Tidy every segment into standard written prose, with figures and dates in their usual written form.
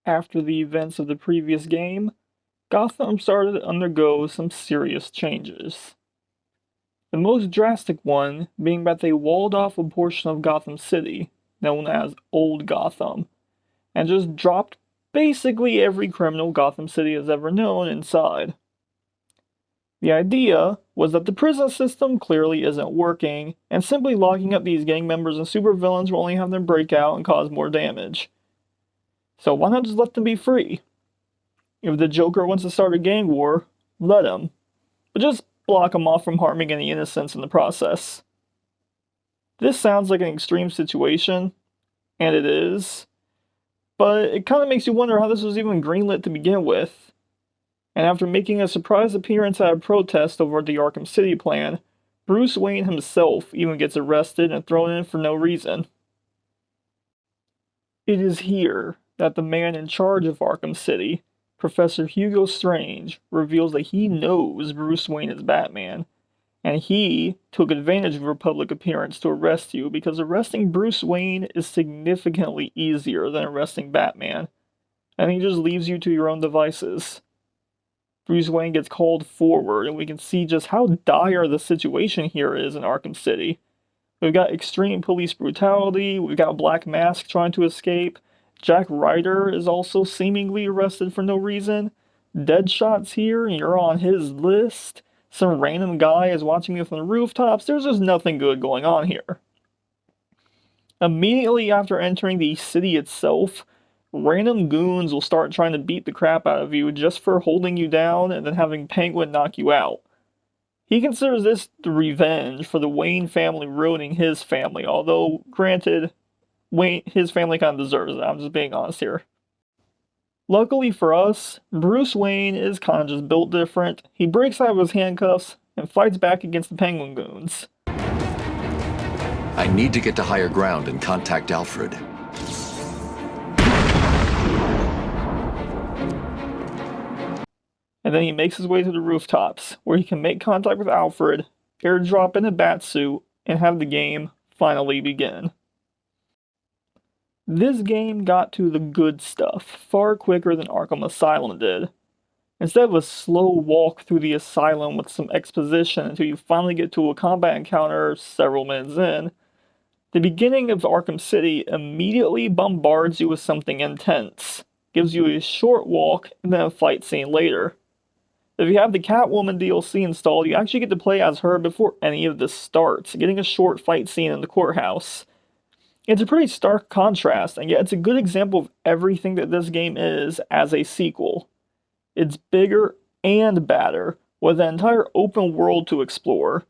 After the events of the previous game, Gotham started to undergo some serious changes. The most drastic one being that they walled off a portion of Gotham City, known as Old Gotham, and just dropped basically every criminal Gotham City has ever known inside. The idea was that the prison system clearly isn't working, and simply locking up these gang members and supervillains will only have them break out and cause more damage. So why not just let them be free? If the Joker wants to start a gang war, let him. But just block him off from harming any innocents in the process. This sounds like an extreme situation, and it is, but it kind of makes you wonder how this was even greenlit to begin with. And after making a surprise appearance at a protest over the Arkham City plan, Bruce Wayne himself even gets arrested and thrown in for no reason. It is here that the man in charge of Arkham City, Professor Hugo Strange, reveals that he knows Bruce Wayne is Batman, and he took advantage of your public appearance to arrest you because arresting Bruce Wayne is significantly easier than arresting Batman, and he just leaves you to your own devices. Bruce Wayne gets called forward, and we can see just how dire the situation here is in Arkham City. We've got extreme police brutality, we've got Black Mask trying to escape, Jack Ryder is also seemingly arrested for no reason, Deadshot's here and you're on his list, some random guy is watching you from the rooftops, there's just nothing good going on here. Immediately after entering the city itself, random goons will start trying to beat the crap out of you just for holding you down and then having Penguin knock you out. He considers this the revenge for the Wayne family ruining his family, although, granted, his family kind of deserves it, I'm just being honest here. Luckily for us, Bruce Wayne is kind of just built different. He breaks out of his handcuffs and fights back against the Penguin goons. I need to get to higher ground and contact Alfred. And then he makes his way to the rooftops, where he can make contact with Alfred, airdrop in a batsuit, and have the game finally begin. This game got to the good stuff far quicker than Arkham Asylum did. Instead of a slow walk through the asylum with some exposition until you finally get to a combat encounter several minutes in, the beginning of Arkham City immediately bombards you with something intense, gives you a short walk, and then a fight scene later. If you have the Catwoman DLC installed, you actually get to play as her before any of this starts, getting a short fight scene in the courthouse. It's a pretty stark contrast, and yet it's a good example of everything that this game is as a sequel. It's bigger and badder, with an entire open world to explore.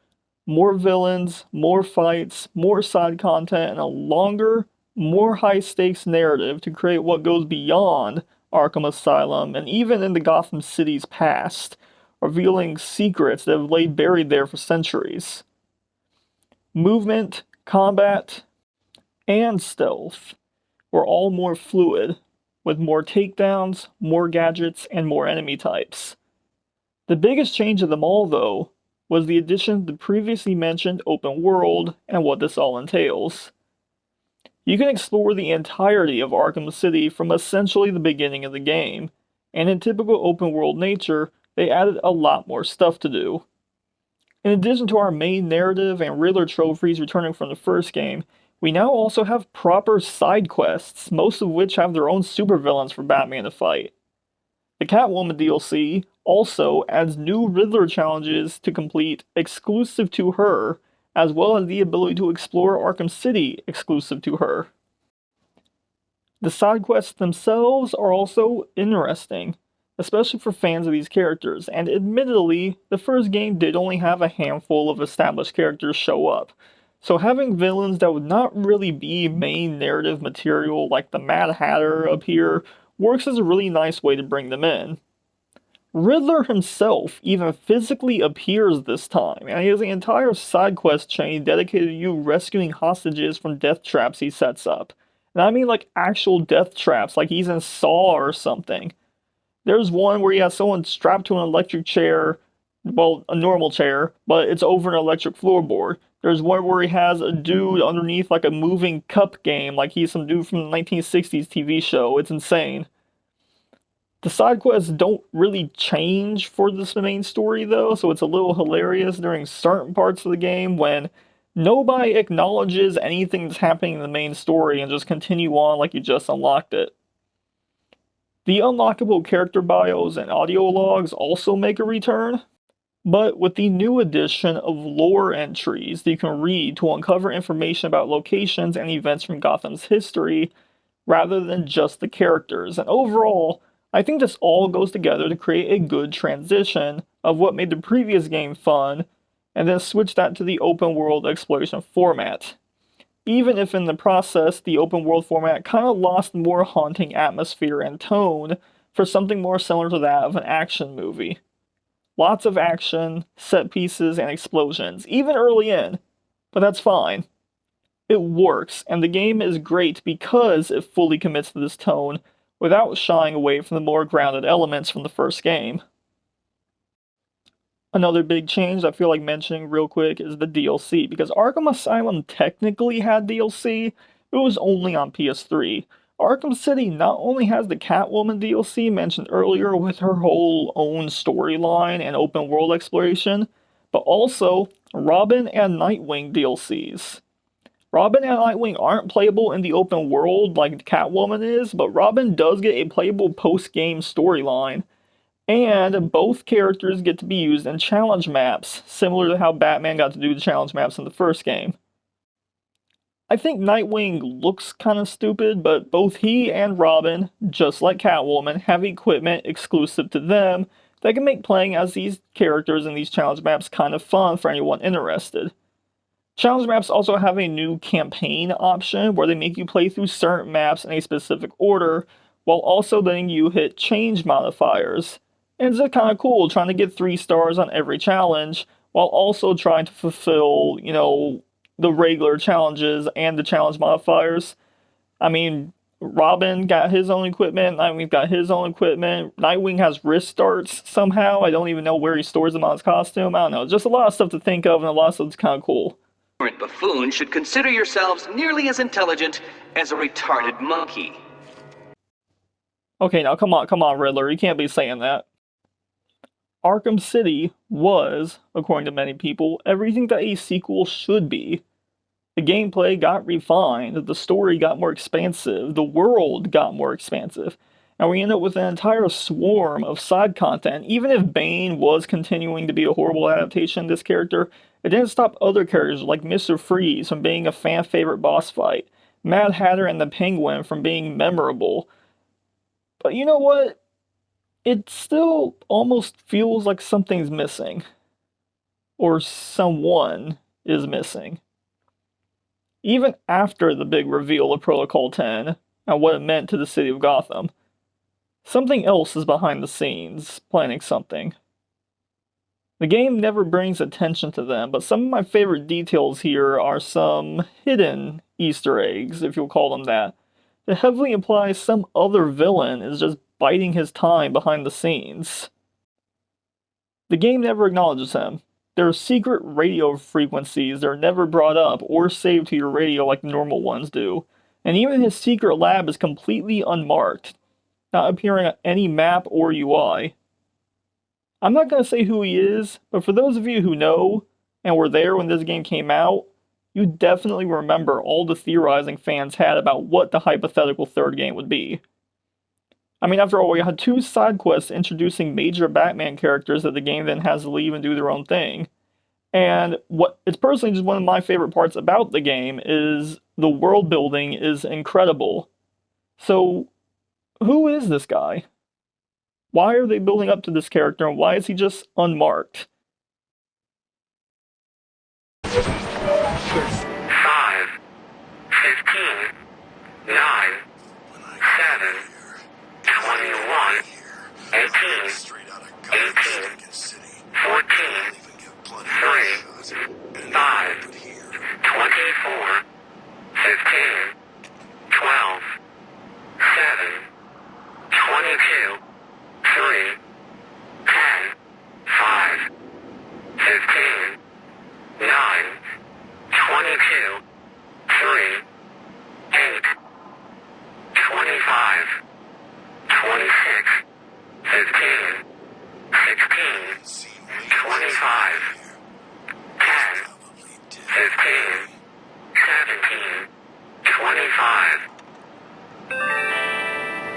More villains, more fights, more side content, and a longer, more high-stakes narrative to create what goes beyond Arkham Asylum, and even into Gotham City's past, revealing secrets that have laid buried there for centuries. Movement, combat, and stealth were all more fluid, with more takedowns, more gadgets, and more enemy types. The biggest change of them all, though, was the addition of the previously mentioned open world and what this all entails. You can explore the entirety of Arkham City from essentially the beginning of the game, and in typical open world nature, they added a lot more stuff to do. In addition to our main narrative and Riddler trophies returning from the first game, we now also have proper side quests, most of which have their own supervillains for Batman to fight. The Catwoman DLC also adds new Riddler challenges to complete exclusive to her, as well as the ability to explore Arkham City exclusive to her. The side quests themselves are also interesting, especially for fans of these characters, and admittedly, the first game did only have a handful of established characters show up, so having villains that would not really be main narrative material like the Mad Hatter appear works as a really nice way to bring them in. Riddler himself even physically appears this time, and he has an entire side quest chain dedicated to you rescuing hostages from death traps he sets up. And I mean like actual death traps, like he's in Saw or something. There's one where he has someone strapped to an electric chair, well, a normal chair, but it's over an electric floorboard. There's one where he has a dude underneath like a moving cup game, like he's some dude from the 1960s TV show. It's insane. The side quests don't really change for this main story though, so it's a little hilarious during certain parts of the game when nobody acknowledges anything that's happening in the main story and just continue on like you just unlocked it. The unlockable character bios and audio logs also make a return, but with the new addition of lore entries that you can read to uncover information about locations and events from Gotham's history rather than just the characters. And overall, I think this all goes together to create a good transition of what made the previous game fun and then switch that to the open world exploration format. Even if in the process the open world format kind of lost more haunting atmosphere and tone for something more similar to that of an action movie. Lots of action, set pieces, and explosions, even early in, but that's fine. It works, and the game is great because it fully commits to this tone without shying away from the more grounded elements from the first game. Another big change I feel like mentioning real quick is the DLC, because Arkham Asylum technically had DLC, it was only on PS3. Arkham City not only has the Catwoman DLC mentioned earlier with her whole own storyline and open world exploration, but also Robin and Nightwing DLCs. Robin and Nightwing aren't playable in the open world like Catwoman is, but Robin does get a playable post-game storyline, and both characters get to be used in challenge maps, similar to how Batman got to do the challenge maps in the first game. I think Nightwing looks kind of stupid, but both he and Robin, just like Catwoman, have equipment exclusive to them that can make playing as these characters in these challenge maps kind of fun for anyone interested. Challenge maps also have a new campaign option where they make you play through certain maps in a specific order, while also letting you hit change modifiers. And it's just kind of cool trying to get 3 stars on every challenge, while also trying to fulfill, the regular challenges and the challenge modifiers. I mean, Robin got his own equipment, Nightwing got his own equipment, Nightwing has wrist starts somehow, I don't even know where he stores them on his costume, I don't know, just a lot of stuff to think of and a lot of stuff that's kind of cool. Buffoons should consider yourselves nearly as intelligent as a retarded monkey. Okay, now come on, Riddler, you can't be saying that. Arkham City was, according to many people, everything that a sequel should be. The gameplay got refined, the story got more expansive, the world got more expansive, and we end up with an entire swarm of side content. Even if Bane was continuing to be a horrible adaptation of this character, it didn't stop other characters like Mr. Freeze from being a fan favorite boss fight, Mad Hatter and the Penguin from being memorable. But you know what? It still almost feels like something's missing. Or someone is missing. Even after the big reveal of Protocol 10 and what it meant to the city of Gotham, something else is behind the scenes, planning something. The game never brings attention to them, but some of my favorite details here are some hidden Easter eggs, if you'll call them that. It heavily implies some other villain is just biding his time behind the scenes. The game never acknowledges him. There are secret radio frequencies that are never brought up or saved to your radio like the normal ones do, and even his secret lab is completely unmarked, not appearing on any map or UI. I'm not going to say who he is, but for those of you who know and were there when this game came out, you definitely remember all the theorizing fans had about what the hypothetical third game would be. I mean, after all, we had 2 side quests introducing major Batman characters that the game then has to leave and do their own thing. And what it's personally just one of my favorite parts about the game is the world building is incredible. So, who is this guy? Why are they building up to this character, and why is he just unmarked? 5, 15, 9, 7, 21, 18, 14, 3, 5, 24, 15, 12, 7, 22, 3, 10, 5, 15, 9, 22, 3, 8, 25, 26, 25, 10, 15, 17, 25.